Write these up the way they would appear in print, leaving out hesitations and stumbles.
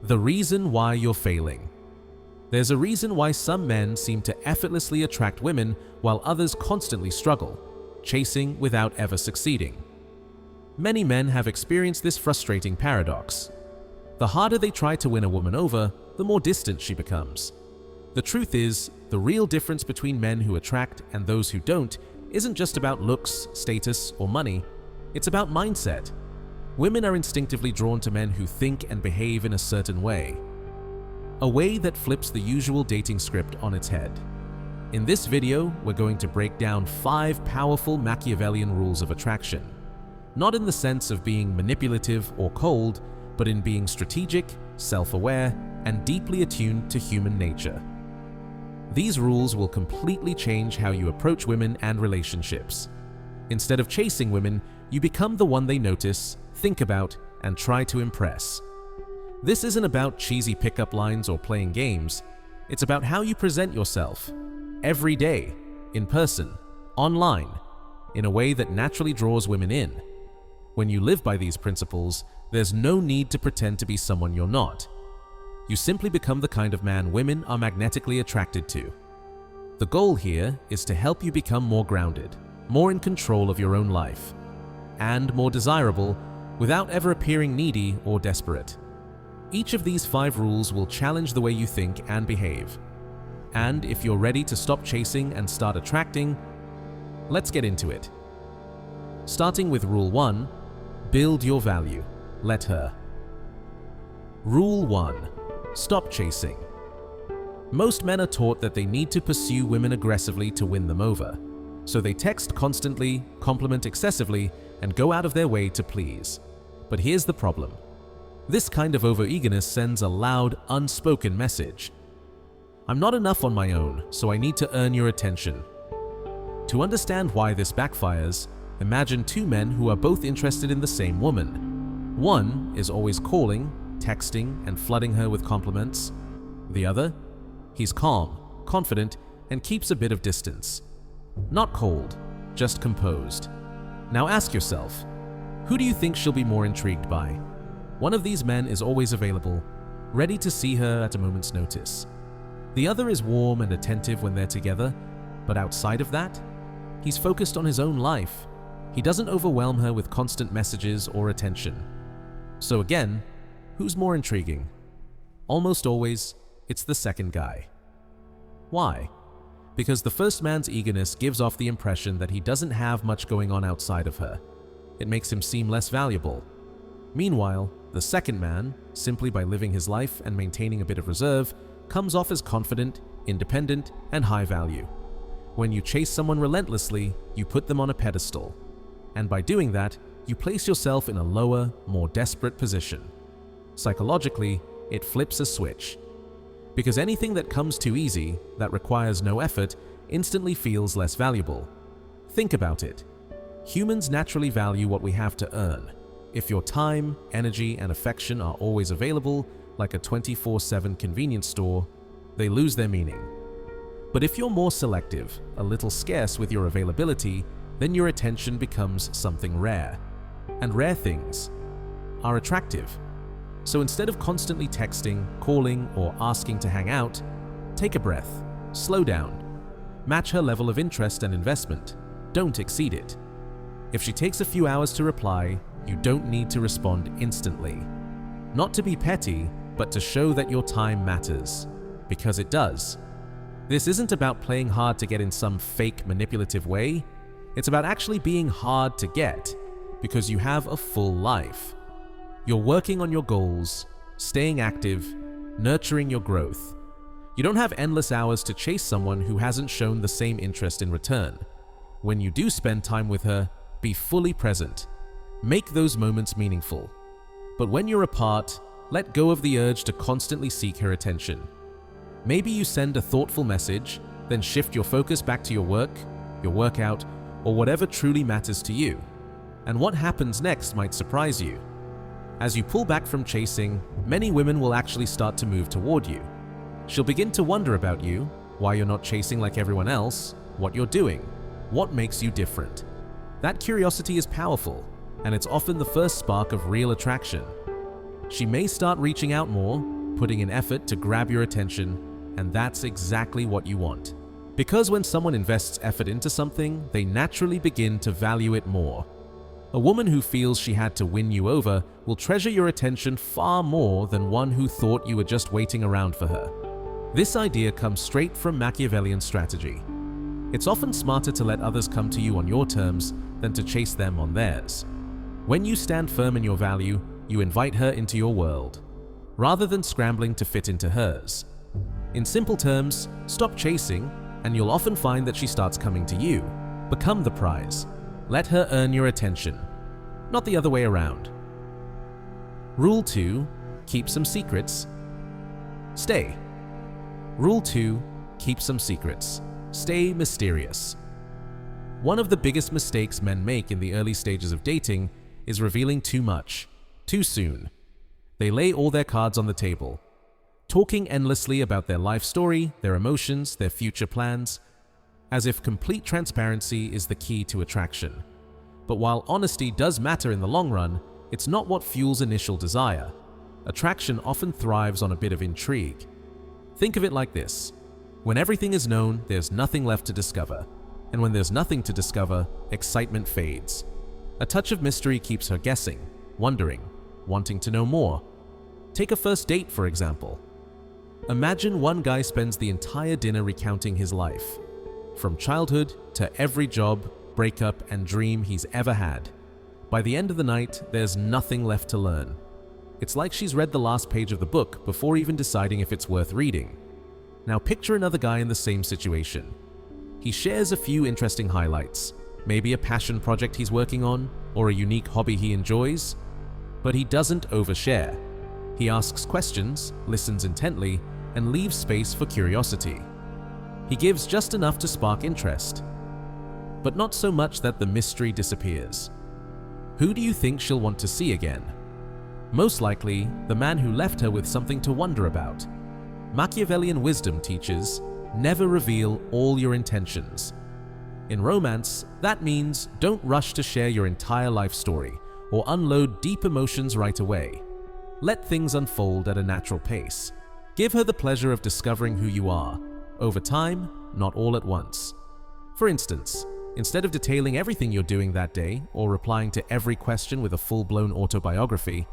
The reason why you're failing. There's a reason why some men seem to effortlessly attract women while others constantly struggle, chasing without ever succeeding. Many men have experienced this frustrating paradox. The harder they try to win a woman over, the more distant she becomes. The truth is, the real difference between men who attract and those who don't isn't just about looks, status, or money. It's about mindset. Women are instinctively drawn to men who think and behave in a certain way. A way that flips the usual dating script on its head. In this video, we're going to break down 5 powerful Machiavellian rules of attraction. Not in the sense of being manipulative or cold, but in being strategic, self-aware, and deeply attuned to human nature. These rules will completely change how you approach women and relationships. Instead of chasing women, you become the one they notice, think about, and try to impress. This isn't about cheesy pickup lines or playing games. It's about how you present yourself, every day, in person, online, in a way that naturally draws women in. When you live by these principles, there's no need to pretend to be someone you're not. You simply become the kind of man women are magnetically attracted to. The goal here is to help you become more grounded, more in control of your own life, and more desirable without ever appearing needy or desperate. Each of these 5 rules will challenge the way you think and behave. And if you're ready to stop chasing and start attracting, let's get into it. Starting with Rule 1, build your value. Let her. Rule 1. Stop chasing. Most men are taught that they need to pursue women aggressively to win them over. So they text constantly, compliment excessively, and go out of their way to please. But here's the problem. This kind of overeagerness sends a loud, unspoken message. I'm not enough on my own, so I need to earn your attention. To understand why this backfires, imagine 2 men who are both interested in the same woman. One is always calling, texting, and flooding her with compliments. The other? He's calm, confident, and keeps a bit of distance. Not cold, just composed. Now ask yourself, who do you think she'll be more intrigued by? One of these men is always available, ready to see her at a moment's notice. The other is warm and attentive when they're together, but outside of that, he's focused on his own life. He doesn't overwhelm her with constant messages or attention. So again, who's more intriguing? Almost always, it's the second guy. Why? Because the first man's eagerness gives off the impression that he doesn't have much going on outside of her. It makes him seem less valuable. Meanwhile, the second man, simply by living his life and maintaining a bit of reserve, comes off as confident, independent, and high value. When you chase someone relentlessly, you put them on a pedestal. And by doing that, you place yourself in a lower, more desperate position. Psychologically, it flips a switch. Because anything that comes too easy, that requires no effort, instantly feels less valuable. Think about it. Humans naturally value what we have to earn. If your time, energy, and affection are always available, like a 24/7 convenience store, they lose their meaning. But if you're more selective, a little scarce with your availability, then your attention becomes something rare. And rare things are attractive. So instead of constantly texting, calling, or asking to hang out, take a breath, slow down, match her level of interest and investment, don't exceed it. If she takes a few hours to reply, you don't need to respond instantly. Not to be petty, but to show that your time matters, because it does. This isn't about playing hard to get in some fake manipulative way. It's about actually being hard to get, because you have a full life. You're working on your goals, staying active, nurturing your growth. You don't have endless hours to chase someone who hasn't shown the same interest in return. When you do spend time with her, be fully present. Make those moments meaningful. But when you're apart, let go of the urge to constantly seek her attention. Maybe you send a thoughtful message, then shift your focus back to your work, your workout, or whatever truly matters to you. And what happens next might surprise you. As you pull back from chasing, many women will actually start to move toward you. She'll begin to wonder about you, why you're not chasing like everyone else, what you're doing, what makes you different. That curiosity is powerful, and it's often the first spark of real attraction. She may start reaching out more, putting in effort to grab your attention, and that's exactly what you want. Because when someone invests effort into something, they naturally begin to value it more. A woman who feels she had to win you over will treasure your attention far more than one who thought you were just waiting around for her. This idea comes straight from Machiavellian strategy. It's often smarter to let others come to you on your terms than to chase them on theirs. When you stand firm in your value, you invite her into your world, rather than scrambling to fit into hers. In simple terms, stop chasing, and you'll often find that she starts coming to you. Become the prize. Let her earn your attention, not the other way around. Rule 2. Keep some secrets. Stay. Rule 2. Keep some secrets. Stay mysterious. One of the biggest mistakes men make in the early stages of dating is revealing too much, too soon. They lay all their cards on the table, talking endlessly about their life story, their emotions, their future plans, as if complete transparency is the key to attraction. But while honesty does matter in the long run, it's not what fuels initial desire. Attraction often thrives on a bit of intrigue. Think of it like this. When everything is known, there's nothing left to discover. And when there's nothing to discover, excitement fades. A touch of mystery keeps her guessing, wondering, wanting to know more. Take a first date, for example. Imagine one guy spends the entire dinner recounting his life, from childhood to every job, breakup, and dream he's ever had. By the end of the night, there's nothing left to learn. It's like she's read the last page of the book before even deciding if it's worth reading. Now picture another guy in the same situation. He shares a few interesting highlights, maybe a passion project he's working on, or a unique hobby he enjoys, but he doesn't overshare. He asks questions, listens intently, and leaves space for curiosity. He gives just enough to spark interest, but not so much that the mystery disappears. Who do you think she'll want to see again? Most likely, the man who left her with something to wonder about. Machiavellian wisdom teaches, never reveal all your intentions. In romance, that means don't rush to share your entire life story or unload deep emotions right away. Let things unfold at a natural pace. Give her the pleasure of discovering who you are, over time, not all at once. For instance, instead of detailing everything you're doing that day or replying to every question with a full-blown autobiography,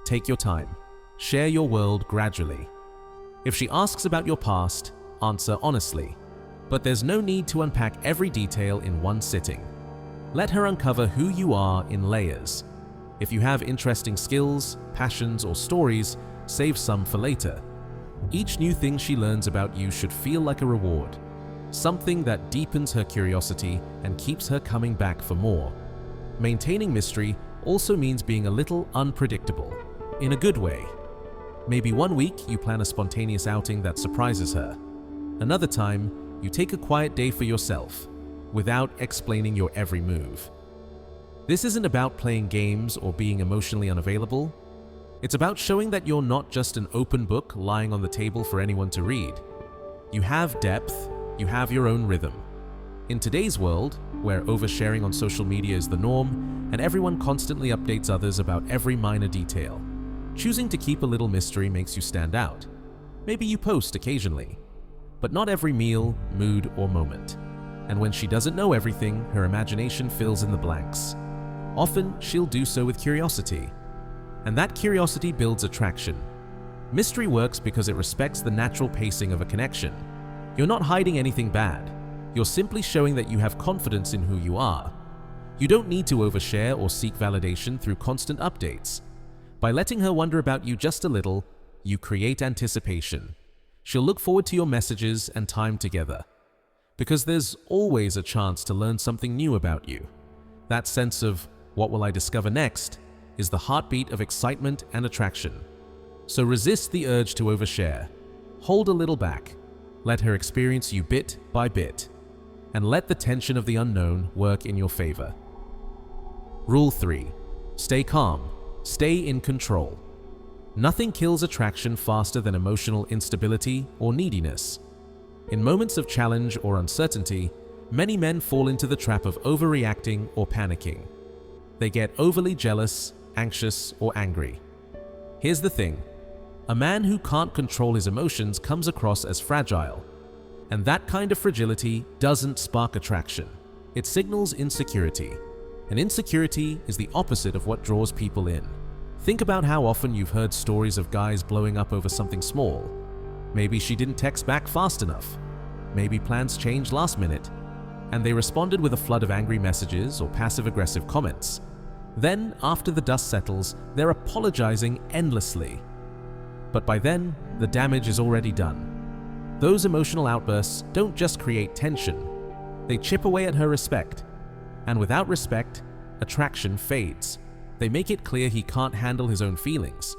take your time. Share your world gradually. If she asks about your past, answer honestly. But there's no need to unpack every detail in one sitting. Let her uncover who you are in layers. If you have interesting skills, passions, or stories, save some for later. Each new thing she learns about you should feel like a reward, something that deepens her curiosity and keeps her coming back for more. Maintaining mystery also means being a little unpredictable, in a good way. Maybe one week you plan a spontaneous outing that surprises her. Another time, you take a quiet day for yourself, without explaining your every move. This isn't about playing games or being emotionally unavailable. It's about showing that you're not just an open book lying on the table for anyone to read. You have depth, you have your own rhythm. In today's world, where oversharing on social media is the norm and everyone constantly updates others about every minor detail, choosing to keep a little mystery makes you stand out. Maybe you post occasionally, but not every meal, mood, or moment. And when she doesn't know everything, her imagination fills in the blanks. Often, she'll do so with curiosity. And that curiosity builds attraction. Mystery works because it respects the natural pacing of a connection. You're not hiding anything bad. You're simply showing that you have confidence in who you are. You don't need to overshare or seek validation through constant updates. By letting her wonder about you just a little, you create anticipation. She'll look forward to your messages and time together, because there's always a chance to learn something new about you. That sense of, what will I discover next, is the heartbeat of excitement and attraction. So resist the urge to overshare. Hold a little back. Let her experience you bit by bit, and let the tension of the unknown work in your favor. Rule 3. Stay calm. Stay in control. Nothing kills attraction faster than emotional instability or neediness. In moments of challenge or uncertainty, many men fall into the trap of overreacting or panicking. They get overly jealous, anxious, or angry. Here's the thing. A man who can't control his emotions comes across as fragile, and that kind of fragility doesn't spark attraction. It signals insecurity, and insecurity is the opposite of what draws people in. Think about how often you've heard stories of guys blowing up over something small. Maybe she didn't text back fast enough. Maybe plans changed last minute, and they responded with a flood of angry messages or passive-aggressive comments. Then, after the dust settles, they're apologizing endlessly. But by then, the damage is already done. Those emotional outbursts don't just create tension, they chip away at her respect. And without respect, attraction fades. They make it clear he can't handle his own feelings.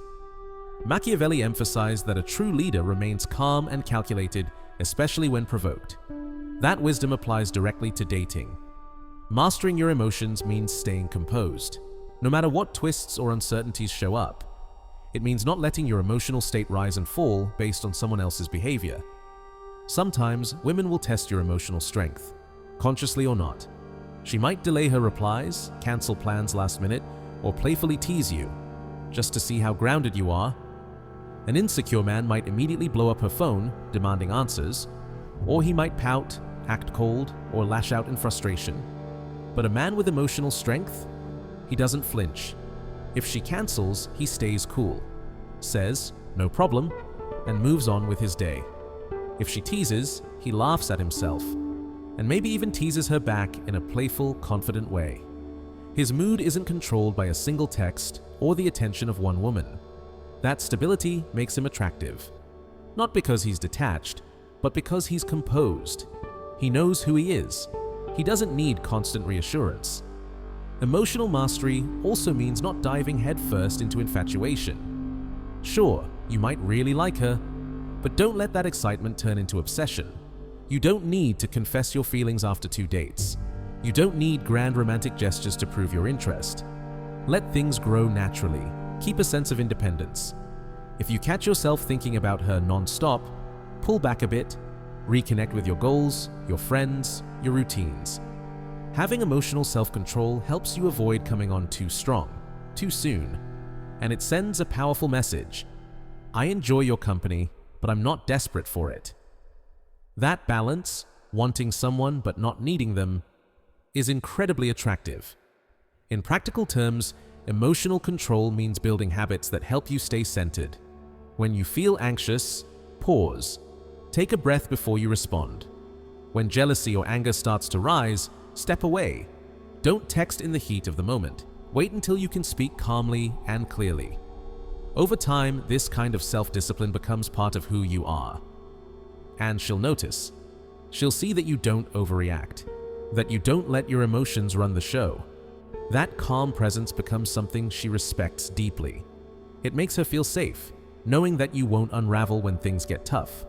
Machiavelli emphasized that a true leader remains calm and calculated, especially when provoked. That wisdom applies directly to dating. Mastering your emotions means staying composed, no matter what twists or uncertainties show up. It means not letting your emotional state rise and fall based on someone else's behavior. Sometimes, women will test your emotional strength, consciously or not. She might delay her replies, cancel plans last minute, or playfully tease you, just to see how grounded you are. An insecure man might immediately blow up her phone, demanding answers, or he might pout, act cold, or lash out in frustration. But a man with emotional strength, he doesn't flinch. If she cancels, he stays cool, says, "No problem," and moves on with his day. If she teases, he laughs at himself, and maybe even teases her back in a playful, confident way. His mood isn't controlled by a single text or the attention of one woman. That stability makes him attractive. Not because he's detached, but because he's composed. He knows who he is. He doesn't need constant reassurance. Emotional mastery also means not diving headfirst into infatuation. Sure, you might really like her, but don't let that excitement turn into obsession. You don't need to confess your feelings after 2 dates. You don't need grand romantic gestures to prove your interest. Let things grow naturally. Keep a sense of independence. If you catch yourself thinking about her non-stop, pull back a bit, reconnect with your goals, your friends, your routines. Having emotional self-control helps you avoid coming on too strong, too soon, and it sends a powerful message. I enjoy your company, but I'm not desperate for it. That balance, wanting someone but not needing them, is incredibly attractive. In practical terms, emotional control means building habits that help you stay centered. When you feel anxious, pause. Take a breath before you respond. When jealousy or anger starts to rise, step away. Don't text in the heat of the moment. Wait until you can speak calmly and clearly. Over time, this kind of self-discipline becomes part of who you are. And she'll notice. She'll see that you don't overreact, that you don't let your emotions run the show. That calm presence becomes something she respects deeply. It makes her feel safe, knowing that you won't unravel when things get tough.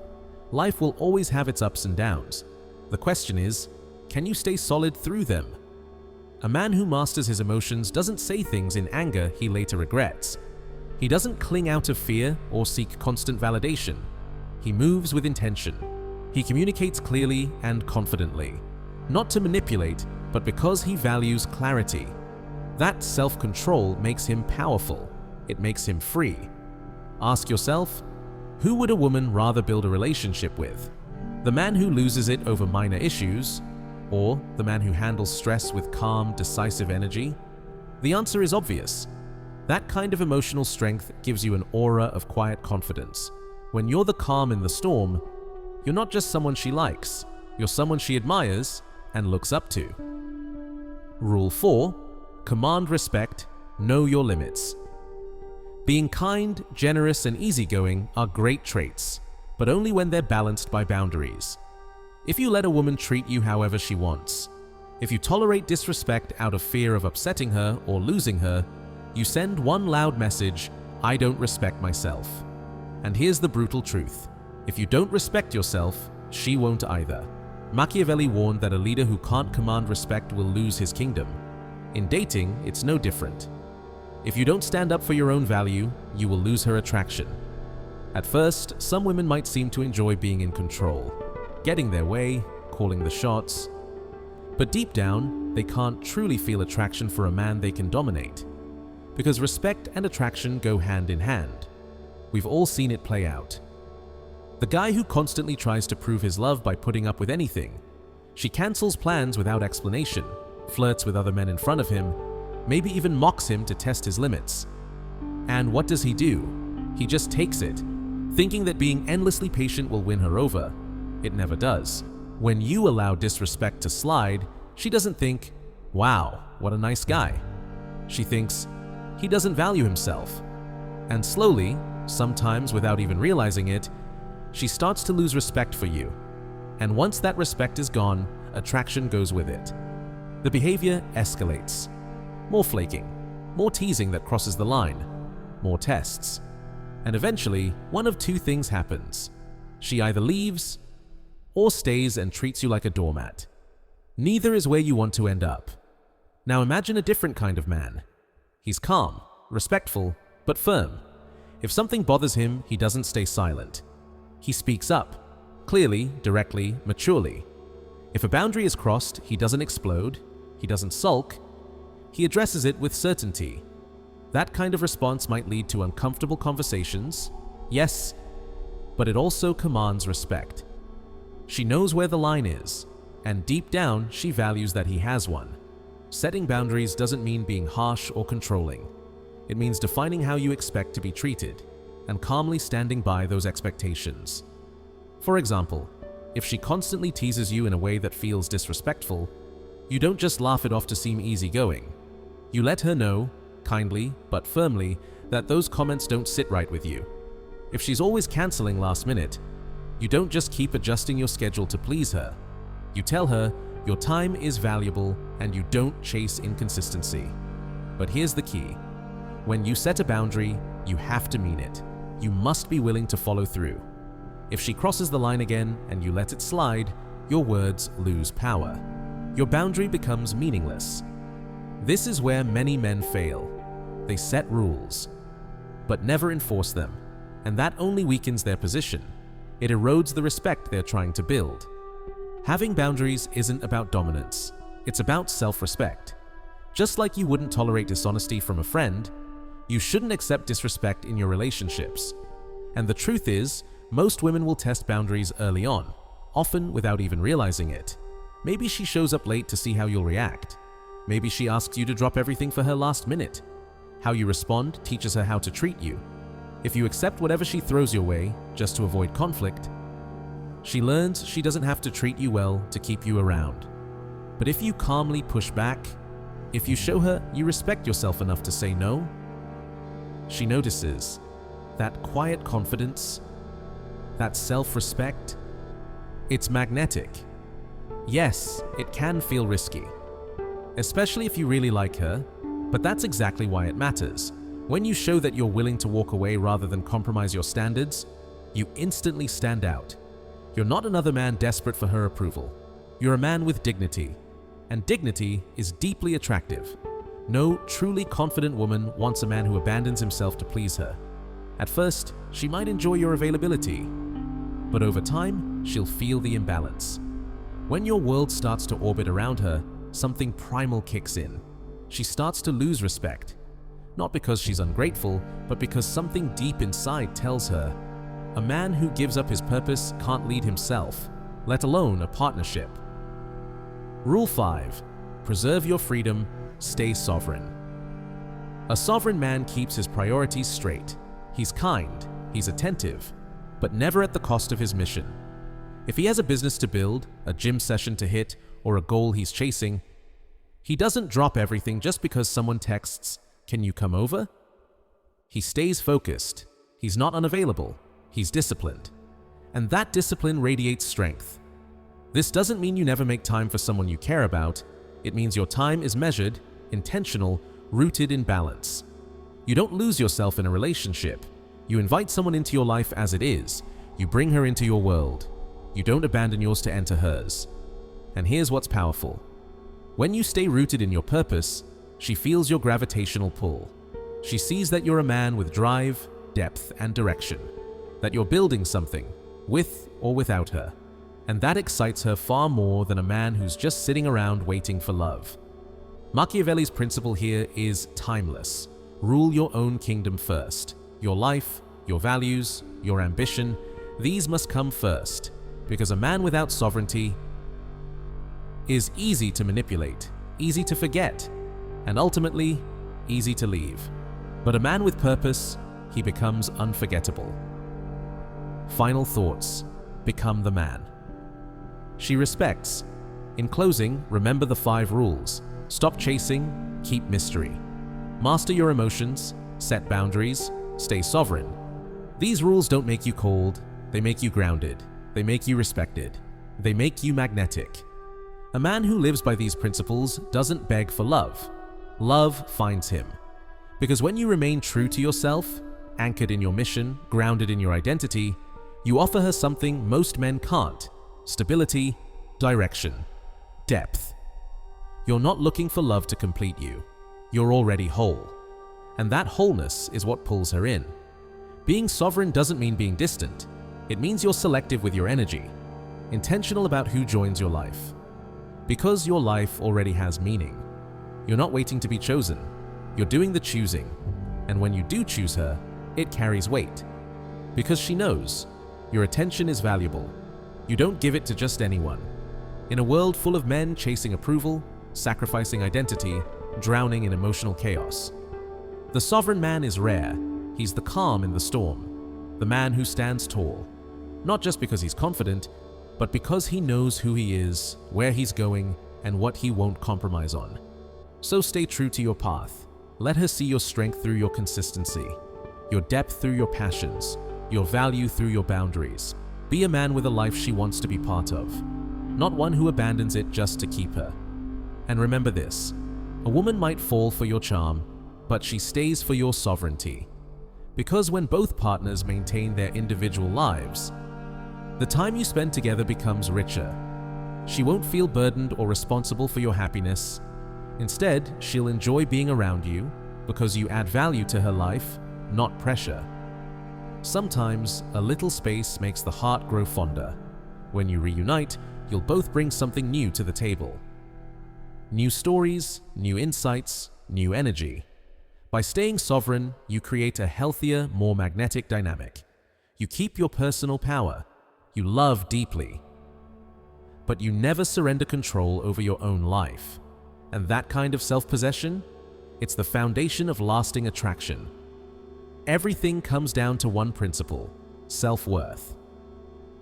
Life will always have its ups and downs. The question is, can you stay solid through them? A man who masters his emotions doesn't say things in anger he later regrets. He doesn't cling out of fear or seek constant validation. He moves with intention. He communicates clearly and confidently, not to manipulate, but because he values clarity. That self-control makes him powerful. It makes him free. Ask yourself, who would a woman rather build a relationship with? The man who loses it over minor issues, or the man who handles stress with calm, decisive energy? The answer is obvious. That kind of emotional strength gives you an aura of quiet confidence. When you're the calm in the storm, you're not just someone she likes, you're someone she admires and looks up to. Rule 4. Command respect, know your limits. Being kind, generous, and easygoing are great traits, but only when they're balanced by boundaries. If you let a woman treat you however she wants, if you tolerate disrespect out of fear of upsetting her or losing her, you send one loud message, I don't respect myself. And here's the brutal truth. If you don't respect yourself, she won't either. Machiavelli warned that a leader who can't command respect will lose his kingdom. In dating, it's no different. If you don't stand up for your own value, you will lose her attraction. At first, some women might seem to enjoy being in control, getting their way, calling the shots. But deep down, they can't truly feel attraction for a man they can dominate. Because respect and attraction go hand in hand. We've all seen it play out. The guy who constantly tries to prove his love by putting up with anything. She cancels plans without explanation, flirts with other men in front of him, maybe even mocks him to test his limits. And what does he do? He just takes it, thinking that being endlessly patient will win her over. It never does. When you allow disrespect to slide, she doesn't think, "Wow, what a nice guy." She thinks, "He doesn't value himself." And slowly, sometimes without even realizing it, she starts to lose respect for you. And once that respect is gone, attraction goes with it. The behavior escalates. More flaking, more teasing that crosses the line, more tests. And eventually, one of two things happens. She either leaves or stays and treats you like a doormat. Neither is where you want to end up. Now imagine a different kind of man. He's calm, respectful, but firm. If something bothers him, he doesn't stay silent. He speaks up, clearly, directly, maturely. If a boundary is crossed, he doesn't explode, he doesn't sulk, he addresses it with certainty. That kind of response might lead to uncomfortable conversations, yes, but it also commands respect. She knows where the line is, and deep down, she values that he has one. Setting boundaries doesn't mean being harsh or controlling. It means defining how you expect to be treated, and calmly standing by those expectations. For example, if she constantly teases you in a way that feels disrespectful, you don't just laugh it off to seem easygoing. You let her know, kindly but firmly, that those comments don't sit right with you. If she's always canceling last minute, you don't just keep adjusting your schedule to please her. You tell her your time is valuable and you don't chase inconsistency. But here's the key. When you set a boundary, you have to mean it. You must be willing to follow through. If she crosses the line again and you let it slide, your words lose power. Your boundary becomes meaningless. This is where many men fail. They set rules, but never enforce them, and that only weakens their position. It erodes the respect they're trying to build. Having boundaries isn't about dominance. It's about self-respect. Just like you wouldn't tolerate dishonesty from a friend, you shouldn't accept disrespect in your relationships. And the truth is, most women will test boundaries early on, often without even realizing it. Maybe she shows up late to see how you'll react. Maybe she asks you to drop everything for her last minute. How you respond teaches her how to treat you. If you accept whatever she throws your way just to avoid conflict, she learns she doesn't have to treat you well to keep you around. But if you calmly push back, if you show her you respect yourself enough to say no, she notices that quiet confidence, that self-respect. It's magnetic. Yes, it can feel risky, especially if you really like her, but that's exactly why it matters. When you show that you're willing to walk away rather than compromise your standards, you instantly stand out. You're not another man desperate for her approval. You're a man with dignity, and dignity is deeply attractive. No truly confident woman wants a man who abandons himself to please her. At first, she might enjoy your availability, but over time, she'll feel the imbalance. When your world starts to orbit around her, something primal kicks in. She starts to lose respect, not because she's ungrateful, but because something deep inside tells her, a man who gives up his purpose can't lead himself, let alone a partnership. Rule 5. Preserve your freedom, stay sovereign. A sovereign man keeps his priorities straight. He's kind, he's attentive, but never at the cost of his mission. If he has a business to build, a gym session to hit, or a goal he's chasing, he doesn't drop everything just because someone texts, "Can you come over?" He stays focused. He's not unavailable. He's disciplined. And that discipline radiates strength. This doesn't mean you never make time for someone you care about. It means your time is measured, intentional, rooted in balance. You don't lose yourself in a relationship. You invite someone into your life as it is. You bring her into your world. You don't abandon yours to enter hers. And here's what's powerful. When you stay rooted in your purpose, she feels your gravitational pull. She sees that you're a man with drive, depth, and direction, that you're building something, with or without her. And that excites her far more than a man who's just sitting around waiting for love. Machiavelli's principle here is timeless. Rule your own kingdom first, your life, your values, your ambition, these must come first, because a man without sovereignty is easy to manipulate, easy to forget, and ultimately, easy to leave. But a man with purpose, he becomes unforgettable. Final thoughts. Become the man she respects. In closing, remember the 5 rules. Stop chasing, keep mystery. Master your emotions, set boundaries, stay sovereign. These rules don't make you cold, they make you grounded. They make you respected. They make you magnetic. A man who lives by these principles doesn't beg for love. Love finds him. Because when you remain true to yourself, anchored in your mission, grounded in your identity, you offer her something most men can't: stability, direction, depth. You're not looking for love to complete you. You're already whole. And that wholeness is what pulls her in. Being sovereign doesn't mean being distant. It means you're selective with your energy, intentional about who joins your life. Because your life already has meaning. You're not waiting to be chosen. You're doing the choosing. And when you do choose her, it carries weight. Because she knows your attention is valuable. You don't give it to just anyone. In a world full of men chasing approval, sacrificing identity, drowning in emotional chaos, the sovereign man is rare. He's the calm in the storm, the man who stands tall, not just because he's confident, but because he knows who he is, where he's going, and what he won't compromise on. So stay true to your path. Let her see your strength through your consistency, your depth through your passions, your value through your boundaries. Be a man with a life she wants to be part of, not one who abandons it just to keep her. And remember this, a woman might fall for your charm, but she stays for your sovereignty. Because when both partners maintain their individual lives, the time you spend together becomes richer. She won't feel burdened or responsible for your happiness. Instead, she'll enjoy being around you because you add value to her life, not pressure. Sometimes, a little space makes the heart grow fonder. When you reunite, you'll both bring something new to the table. New stories, new insights, new energy. By staying sovereign, you create a healthier, more magnetic dynamic. You keep your personal power. You love deeply. But you never surrender control over your own life. And that kind of self-possession? It's the foundation of lasting attraction. Everything comes down to one principle: self-worth.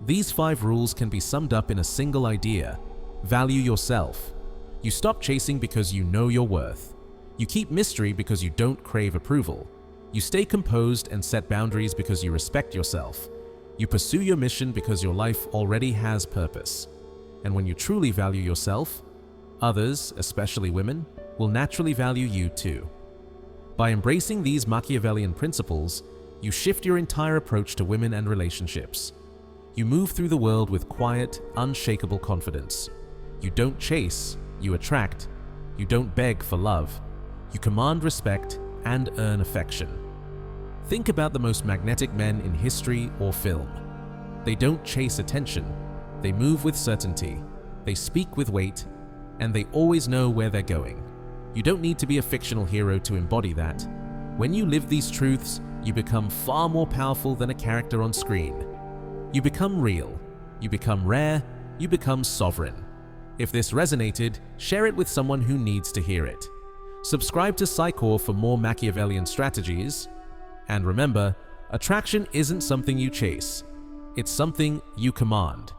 These 5 rules can be summed up in a single idea: value yourself. You stop chasing because you know your worth. You keep mystery because you don't crave approval. You stay composed and set boundaries because you respect yourself. You pursue your mission because your life already has purpose. And when you truly value yourself, others, especially women, will naturally value you too. By embracing these Machiavellian principles, you shift your entire approach to women and relationships. You move through the world with quiet, unshakable confidence. You don't chase, you attract. You don't beg for love. You command respect and earn affection. Think about the most magnetic men in history or film. They don't chase attention. They move with certainty. They speak with weight, and they always know where they're going. You don't need to be a fictional hero to embody that. When you live these truths, you become far more powerful than a character on screen. You become real. You become rare. You become sovereign. If this resonated, share it with someone who needs to hear it. Subscribe to Psychor for more Machiavellian strategies. And remember, attraction isn't something you chase. It's something you command.